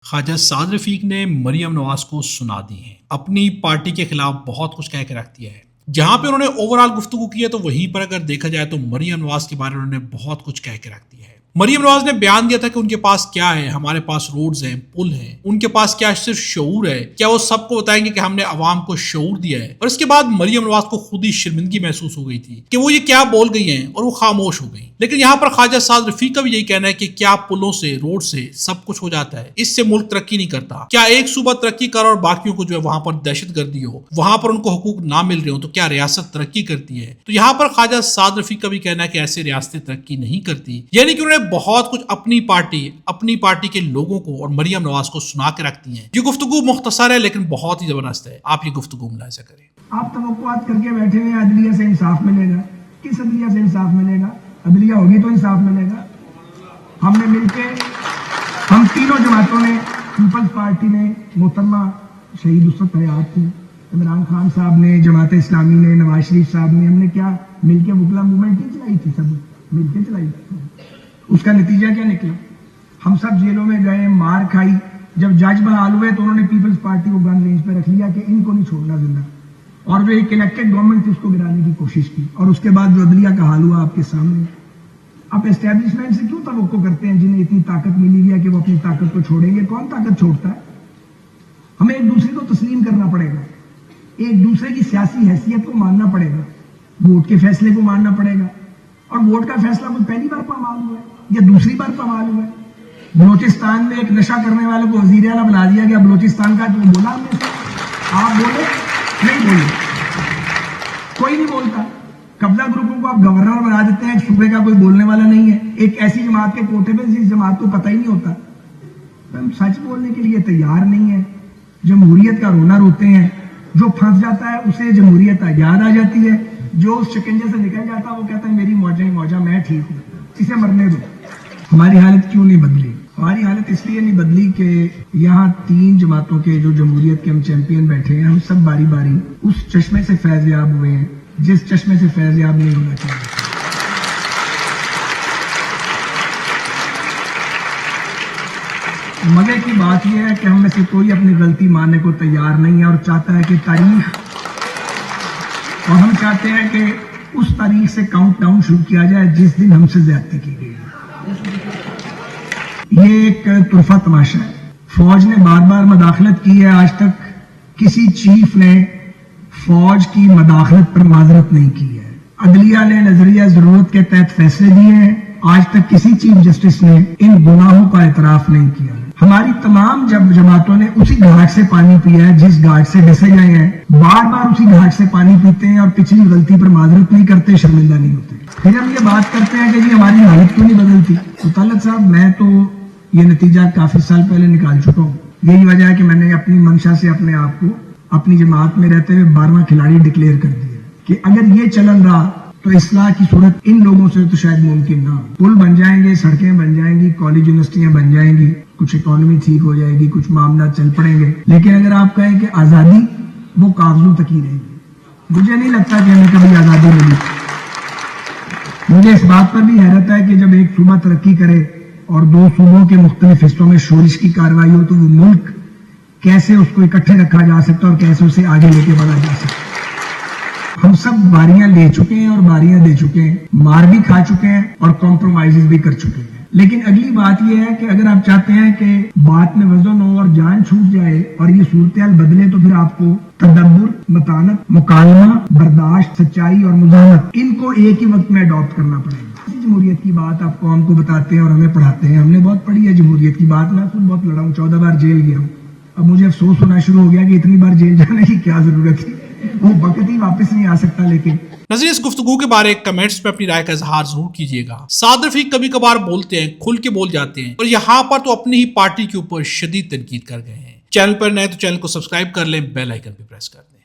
خواجہ سعد رفیق نے مریم نواز کو سنا دی ہیں، اپنی پارٹی کے خلاف بہت کچھ کہہ کے رکھ دیا ہے۔ جہاں پہ انہوں نے اوور آل گفتگو کی ہے تو وہیں پر اگر دیکھا جائے تو مریم نواز کے بارے میں انہوں نے بہت کچھ کہہ کے رکھ دیا ہے۔ مریم نواز نے بیان دیا تھا کہ ان کے پاس کیا ہے، ہمارے پاس روڈز ہیں، پل ہیں، ان کے پاس کیا صرف شعور ہے، کیا وہ سب کو بتائیں گے کہ ہم نے عوام کو شعور دیا ہے؟ اور اس کے بعد مریم نواز کو خود ہی شرمندگی محسوس ہو گئی تھی کہ وہ یہ کیا بول گئی ہیں اور وہ خاموش ہو گئی۔ لیکن یہاں پر خواجہ سعد رفیق کا بھی یہی کہنا ہے کہ کیا پلوں سے، روڈ سے سب کچھ ہو جاتا ہے؟ اس سے ملک ترقی نہیں کرتا۔ کیا ایک صوبہ ترقی کر اور باقیوں کو جو ہے وہاں پر دہشت گردی ہو، وہاں پر ان کو حقوق نہ مل رہے ہو تو کیا ریاست ترقی کرتی ہے؟ تو یہاں پر خواجہ سعد رفیق کا بھی کہنا ہے کہ ایسے ریاستیں ترقی نہیں کرتی، یعنی کہ انہوں نے بہت کچھ اپنی پارٹی کے لوگوں کو اور مریم نواز کو سنا کے رکھتی ہیں۔ یہ گفتگو مختصر ہے لیکن بہت ہی زبردست ہے، آپ یہ گفتگو ملاحظہ کریں۔ آپ توقعات کر کے بیٹھے ہوئے عدلیہ سے انصاف ملے گا، کس عدلیہ سے انصاف ملے گا؟ عدلیہ ہوگی تو انصاف ملے گا۔ ہم نے مل کے، ہم تینوں جماعتوں نے، پیپلز پارٹی نے، محترمہ شہید نصرت حیات تھی، عمران خان صاحب نے، جماعت اسلامی نے، نواز شریف صاحب نے، ہم نے کیا مل کے وکلا موومنٹ نہیں چلائی تھی؟ سب مل کے چلائی تھی۔ اس کا نتیجہ کیا نکلا؟ ہم سب جیلوں میں گئے، مار کھائی۔ جب جج بحال ہوئے تو انہوں نے پیپلز پارٹی کو گن رینج پہ رکھ لیا کہ ان کو نہیں چھوڑنا زندہ، اور جو ایک الیکٹڈ گورنمنٹ تھی اس کو گرانے کی کوشش کی، اور اس کے بعد جو عدلیہ کا حال ہوا آپ کے سامنے۔ آپ اسٹیبلشمنٹ سے کیوں توقع کرتے ہیں جنہیں اتنی طاقت ملی ہے کہ وہ اپنی طاقت کو چھوڑیں گے؟ کون طاقت چھوڑتا ہے؟ ہمیں ایک دوسرے کو تسلیم کرنا پڑے گا، ایک دوسرے کی سیاسی حیثیت کو ماننا پڑے گا، ووٹ کے فیصلے کو ماننا پڑے گا۔ اور ووٹ کا فیصلہ کوئی پہلی بار پامال ہوا ہے یا دوسری بار پامال ہوا ہے؟ بلوچستان میں ایک نشہ کرنے والے کو وزیر اعلیٰ بنا دیا گیا، بلوچستان کا جو بولا ہم نے، آپ بولے نہیں بولے، کوئی نہیں بولتا۔ قبضہ گروپوں کو آپ گورنر بنا دیتے ہیں، ایک صوبے کا کوئی بولنے والا نہیں ہے، ایک ایسی جماعت کے کوٹے پہ جس جماعت کو پتہ ہی نہیں ہوتا۔ ہم سچ بولنے کے لیے تیار نہیں ہے، جمہوریت کا رونا روتے ہیں۔ جو پھنس جاتا ہے اسے جمہوریت یاد آ جاتی ہے، جو اس شکنجے سے نکل جاتا ہے وہ کہتا ہے میری موجہ ہی موجہ، میں ٹھیک ہوں، اسے مرنے دو۔ ہماری حالت کیوں نہیں بدلی؟ ہماری حالت اس لیے نہیں بدلی کہ یہاں تین جماعتوں کے جو جمہوریت کے ہم چیمپئن بیٹھے ہیں، ہم سب باری باری اس چشمے سے فیض یاب ہوئے ہیں جس چشمے سے فیض یاب نہیں ہونا چاہیے۔ مزے کی بات یہ ہے کہ ہم میں سے کوئی اپنی غلطی ماننے کو تیار نہیں ہے اور چاہتا ہے کہ تاریخ، اور ہم چاہتے ہیں کہ اس تاریخ سے کاؤنٹ ڈاؤن شروع کیا جائے جس دن ہم سے زیادتی کی گئی۔ یہ ایک طرفہ تماشا ہے۔ فوج نے بار بار مداخلت کی ہے، آج تک کسی چیف نے فوج کی مداخلت پر معذرت نہیں کی ہے۔ عدلیہ نے نظریہ ضرورت کے تحت فیصلے دیے ہیں، آج تک کسی چیف جسٹس نے ان گناہوں کا اعتراف نہیں کیا۔ ہماری تمام جماعتوں نے اسی گھاٹ سے پانی پیا ہے جس گھاٹ سے ڈسے گئے ہیں، بار بار اسی گھاٹ سے پانی پیتے ہیں اور پچھلی غلطی پر معذرت نہیں کرتے، شرمندہ نہیں ہوتے۔ پھر ہم یہ بات کرتے ہیں کہ جی ہماری حالت کیوں نہیں بدلتی؟ تو طلعت صاحب، میں تو یہ نتیجہ کافی سال پہلے نکال چکا ہوں۔ یہی وجہ ہے کہ میں نے اپنی منشا سے اپنے آپ کو اپنی جماعت میں رہتے ہوئے 12واں کھلاڑی ڈکلیئر کر دیا کہ اگر یہ چلن رہا تو اصلاح کی صورت ان لوگوں سے تو شاید ممکن نہ ہو۔ پل بن جائیں گے، سڑکیں بن جائیں گی، کالج یونیورسٹیاں بن جائیں گی، کچھ اکانومی ٹھیک ہو جائے گی، کچھ معاملات چل پڑیں گے، لیکن اگر آپ کہیں کہ آزادی، وہ کاغذوں تک ہی رہے گی۔ مجھے نہیں لگتا کہ ہمیں کبھی آزادی ملی۔ مجھے اس بات پر بھی حیرت ہے کہ جب ایک صوبہ ترقی کرے اور دو صوبوں کے مختلف حصوں میں شورش کی کارروائی ہو تو وہ ملک کیسے اس کو اکٹھے رکھا جا سکتا اور کیسے اسے آگے لے کے بڑھا جا سکتا۔ ہم سب باریاں لے چکے ہیں اور باریاں دے چکے ہیں، مار بھی کھا چکے ہیں اور کمپرومائزز بھی کر چکے ہیں۔ لیکن اگلی بات یہ ہے کہ اگر آپ چاہتے ہیں کہ بات میں وزن ہو اور جان چھوٹ جائے اور یہ صورتحال بدلے تو پھر آپ کو تدبر، متانت، مکالمہ، برداشت، سچائی اور مزاحمت، ان کو ایک ہی وقت میں اڈاپٹ کرنا پڑے گا۔ جمہوریت کی بات آپ قوم کو بتاتے ہیں اور ہمیں پڑھاتے ہیں، ہم نے بہت پڑھی ہے جمہوریت کی بات، میں خود بہت لڑا ہوں، 14 بار جیل گیا ہوں۔ اب مجھے افسوس ہونا شروع ہو گیا کہ اتنی بار جیل جانے کی کیا ضرورت تھی، وہ وقت ہی واپس نہیں آ سکتا۔ لیکن نظیر، اس گفتگو کے بارے کمنٹس میں اپنی رائے کا اظہار ضرور کیجیے گا۔ سعد رفیق کبھی کبھار بولتے ہیں، کھل کے بول جاتے ہیں، اور یہاں پر تو اپنی ہی پارٹی کے اوپر شدید تنقید کر گئے ہیں۔ چینل پر نئے تو چینل کو سبسکرائب کر لیں، بیل آئیکن پہ پریس کر دیں۔